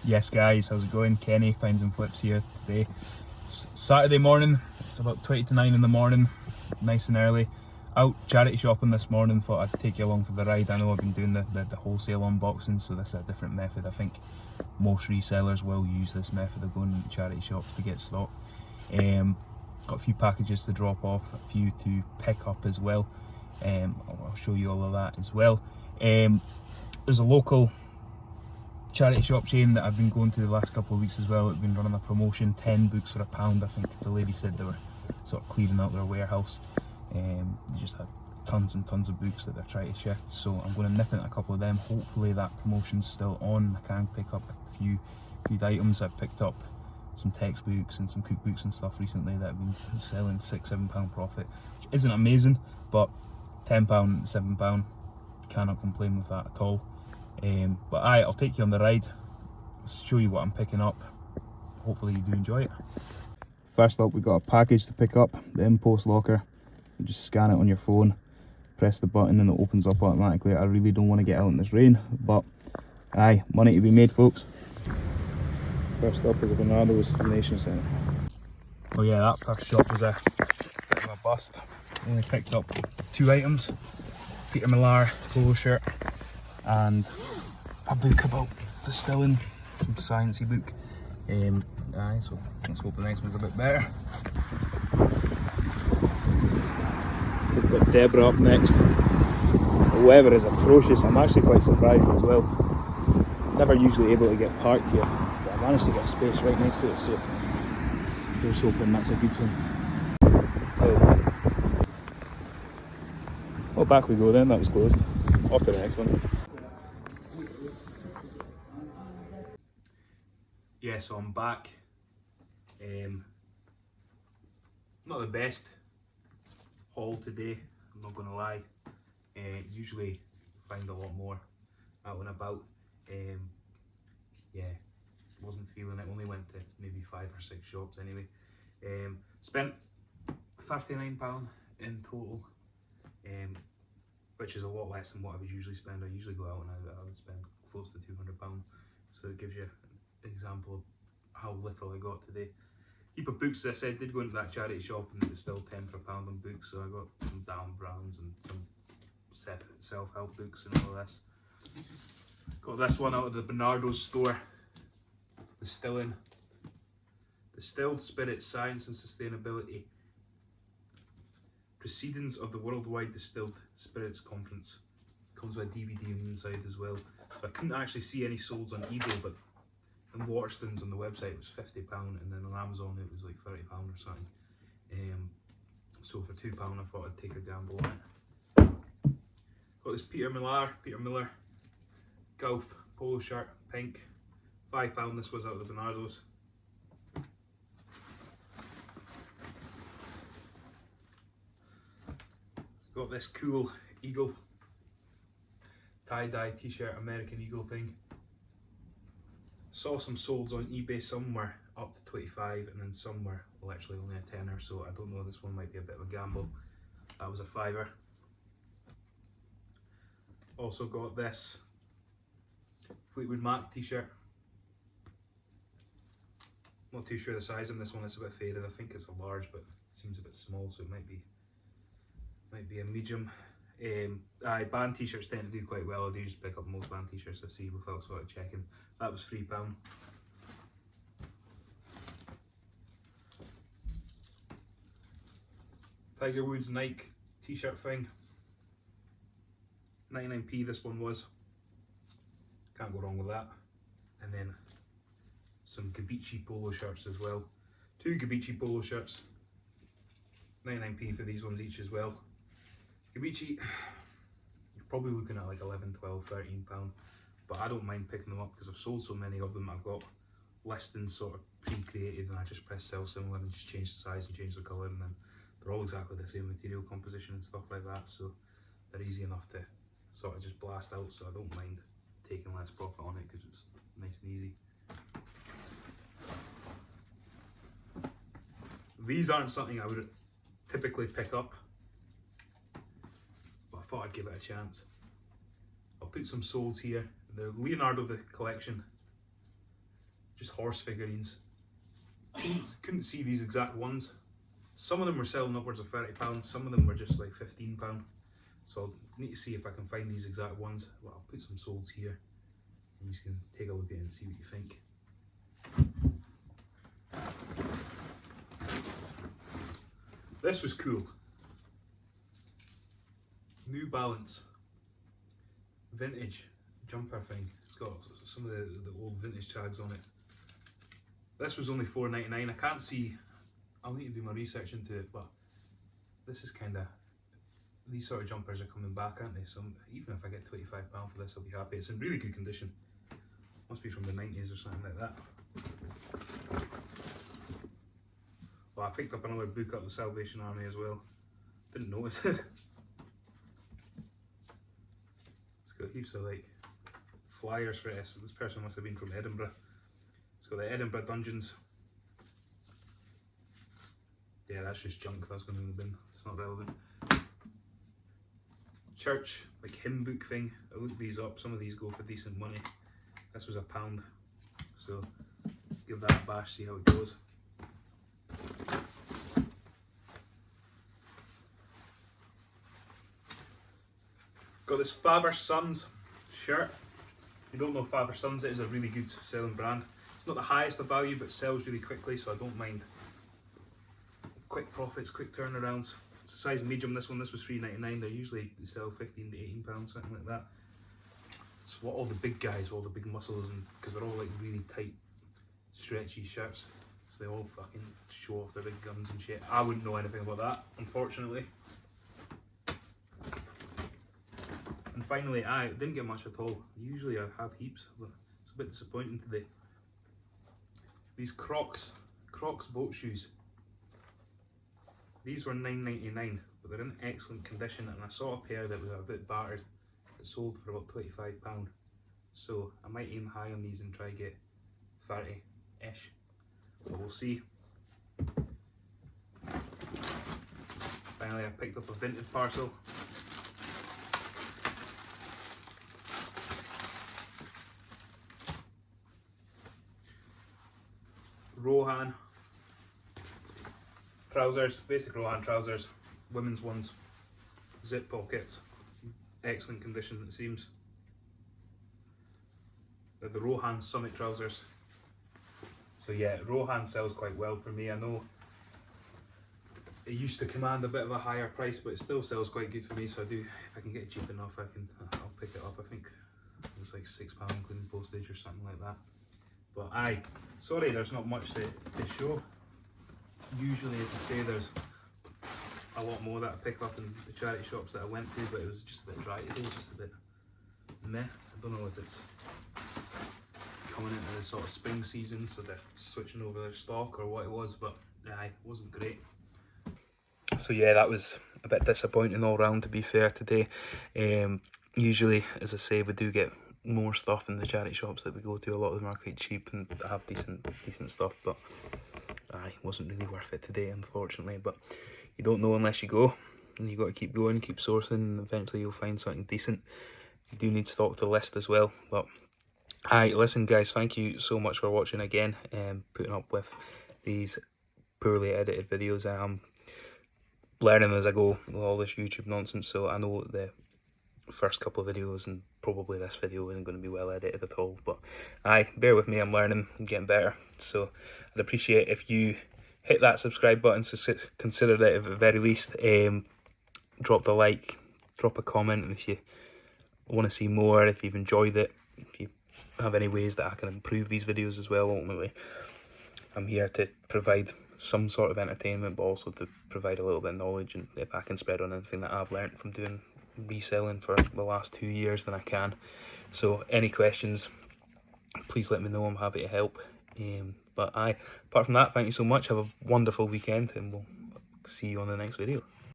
Yes guys, how's it going? Kenny, Finds and Flips here today. It's Saturday morning, it's about 20 to 9 in the morning, nice and early. Out charity shopping this morning, thought I'd take you along for the ride. I know I've been doing the wholesale unboxing, so this is a different method. I think most resellers will use this method of going into charity shops to get stock. Got a few packages to drop off, a few to pick up as well. I'll show you all of that as well. There's a local charity shop chain that I've been going to the last couple of weeks as well. It's been running a promotion, 10 books for £1. I think the lady said they were sort of clearing out their warehouse. They just had tons and tons of books that they're trying to shift, so I'm going to nip into a couple of them. Hopefully that promotion's still on. I can pick up a few good items. I've picked up some textbooks and some cookbooks and stuff recently that have been selling £6-7 profit, which isn't amazing, but £10, £7, cannot complain with that at all. But I'll take you on the ride, show you what I'm picking up. Hopefully you do enjoy it. First up, we've got a package to pick up, the Impost Locker. You just scan it on your phone, press the button and it opens up automatically. I really don't want to get out in this rain, but money to be made, folks. First up is a Bernardo's Nation Centre. Oh yeah, that first shop was a bit of a bust. Only picked up 2 items, Peter Millar polo shirt and a book about distilling, some sciencey book. So let's hope the next one's a bit better. We've got Deborah up next. The weather is atrocious. I'm actually quite surprised as well. Never usually able to get parked here, but I managed to get space right next to it, so here's hoping that's a good thing. Oh, back we go then, that was closed. Off to the next one. Yeah, so I'm back. Not the best haul today, I'm not going to lie. Usually find a lot more out and about. Yeah, wasn't feeling it, only went to maybe 5 or 6 shops anyway. Spent £39 in total, which is a lot less than what I would usually spend. I usually go out and I would spend close to £200, so it gives you an example of how little I got today. Heap of books, as I said, did go into that charity shop and it was still 10 for £1 on books, so I got some Dan Browns and some self-help books and all this. Got this one out of the Bernardo's store, Distilled Spirit, Science and Sustainability, Proceedings of the Worldwide Distilled Spirits Conference. Comes with a DVD on the inside as well. So I couldn't actually see any solds on eBay, but in Waterstones on the website it was £50, and then on Amazon it was like £30 or something. So for £2 I thought I'd take a gamble on it. Got this Peter Miller Golf polo shirt, pink, £5. This was out of the Bernardo's. Got this cool eagle tie-dye t-shirt, American Eagle thing. Saw some solds on eBay somewhere up to 25 and then somewhere literally only a tenner, so I don't know, this one might be a bit of a gamble. That was a £5. Also got this Fleetwood Mac t-shirt. Not too sure the size on this one, it's a bit faded. I think it's a large, but it seems a bit small, so it might be a medium. Band t-shirts tend to do quite well. I do just pick up most band t-shirts I see without sort of checking. That was £3. Tiger Woods Nike t-shirt thing, 99p this one was. Can't go wrong with that. And then some Gabici polo shirts as well. 2 Gabici polo shirts, 99p for these ones each as well. Gabici, you're probably looking at like 11, 12, 13 pound, but I don't mind picking them up because I've sold so many of them. I've got listings sort of pre-created and I just press sell similar and just change the size and change the colour, and then they're all exactly the same material composition and stuff like that, so they're easy enough to sort of just blast out, so I don't mind taking less profit on it because it's nice and easy. These aren't something I would typically pick up, but I thought I'd give it a chance. I'll put some solds here. The Leonardo the Collection just horse figurines. Couldn't see these exact ones. Some of them were selling upwards of £30, some of them were just like £15. So I'll need to see if I can find these exact ones. Well, I'll put some solds here and you can take a look at it and see what you think. This was cool. New Balance vintage jumper thing. It's got some of the old vintage tags on it. This was only £4.99. I can't see, I'll need to do my research into it, but this is kind of, these sort of jumpers are coming back, aren't they? So even if I get £25 for this, I'll be happy. It's in really good condition. Must be from the 90s or something like that. Well, I picked up another book up the Salvation Army as well. Didn't notice it. It's got heaps of like flyers for it. So this person must have been from Edinburgh. It's got the Edinburgh Dungeons. Yeah, that's just junk. That's going in the bin. It's not relevant. Church, like hymn book thing. I looked these up. Some of these go for decent money. This was £1. So give that a bash, see how it goes. Got this Father Sons shirt. If you don't know Father Sons, it is a really good selling brand. It's not the highest of value, but sells really quickly, so I don't mind. Quick profits, quick turnarounds. It's a size medium, this one. This was £3.99. They usually sell £15 to £18, something like that. It's what all the big guys, all the big muscles, and because they're all like really tight, stretchy shirts. So they all fucking show off their big guns and shit. I wouldn't know anything about that, unfortunately. And finally, I didn't get much at all. Usually I have heaps, but it's a bit disappointing today. These Crocs boat shoes. These were £9.99, but they're in excellent condition, and I saw a pair that was a bit battered that sold for about £25. So I might aim high on these and try to get 30-ish, but we'll see. Finally, I picked up a vintage parcel. Rohan trousers, basic Rohan trousers, women's ones, zip pockets, excellent condition it seems. They're the Rohan Summit trousers. So yeah, Rohan sells quite well for me. I know it used to command a bit of a higher price, but it still sells quite good for me. So I do, if I can get it cheap enough, I'll pick it up. I think it's like £6 including postage or something like that. But sorry, there's not much to show. Usually, as I say, there's a lot more that I pick up in the charity shops that I went to, but it was just a bit dry today, just a bit meh. I don't know if it's coming into the sort of spring season, so they're switching over their stock or what it was, but it wasn't great. So yeah, that was a bit disappointing all round, to be fair, today. Usually, as I say, we do get more stuff in the charity shops that we go to. A lot of them are quite cheap and have decent stuff, but it wasn't really worth it today, unfortunately. But you don't know unless you go, and you got to keep going, keep sourcing, and eventually you'll find something decent. You do need stock to list as well. But listen guys, thank you so much for watching again and putting up with these poorly edited videos. I'm learning as I go with all this YouTube nonsense, so I know the first couple of videos and probably this video isn't going to be well edited at all, but bear with me, I'm learning and getting better. So I'd appreciate if you hit that subscribe button, so consider that at the very least. Drop the like, drop a comment, and if you want to see more, if you've enjoyed it, if you have any ways that I can improve these videos as well. Ultimately, I'm here to provide some sort of entertainment, but also to provide a little bit of knowledge, and if I can spread on anything that I've learned from doing reselling for the last 2 years, then I can. So any questions, please let me know. I'm happy to help. But apart from that, thank you so much. Have a wonderful weekend, and we'll see you on the next video.